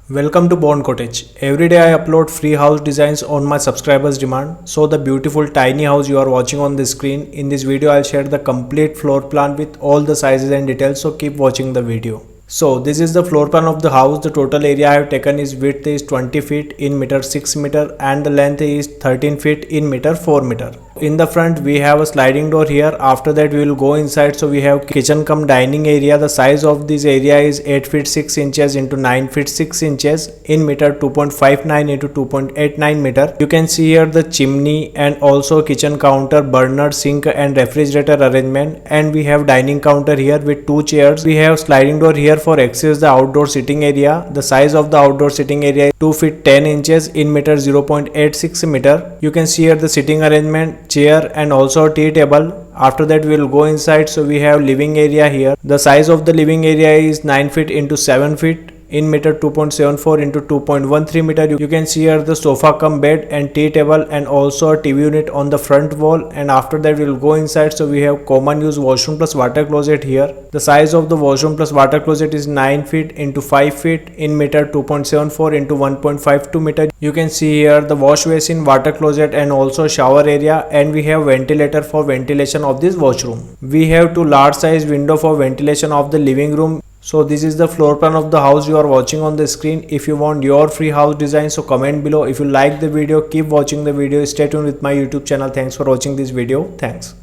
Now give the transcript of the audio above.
Welcome to Born Cottage. Every day I upload free house designs on my subscribers demand. So the beautiful tiny house you are watching on the screen, in this video I'll share the complete floor plan with all the sizes and details, so keep watching the video. So this is the floor plan of the house. The total area I have taken is width is 20 feet in meter 6 meter and the length is 13 feet in meter 4 meter. In the front we have a sliding door here. After that we will go inside. So we have kitchen cum dining area. The size of this area is 8 feet 6 inches into 9 feet 6 inches in meter 2.59 into 2.89 meter. You can see here the chimney and also kitchen counter, burner, sink and refrigerator arrangement, and we have dining counter here with 2 chairs. We have sliding door here for access the outdoor sitting area. The size of the outdoor sitting area is 2 feet 10 inches in meter 0.86 meter. You can see here the sitting arrangement, chair and also a tea table. After that we will go inside. So we have living area here. The size of the living area is 9 feet into 7 feet in meter 2.74 into 2.13 meter. You can see here the sofa cum bed and tea table and also a TV unit on the front wall. And after that we will go inside. So we have common use washroom plus water closet here. The size of the washroom plus water closet is 9 feet into 5 feet in meter 2.74 into 1.52 meter. You can see here the wash basin, water closet and also shower area, and we have ventilator for ventilation of this washroom. We have 2 large size window for ventilation of the living room. So this is the floor plan of the house you are watching on the screen. If you want your free house design, so comment below. If you like the video, keep watching the video. Stay tuned with my YouTube channel. Thanks for watching this video. Thanks.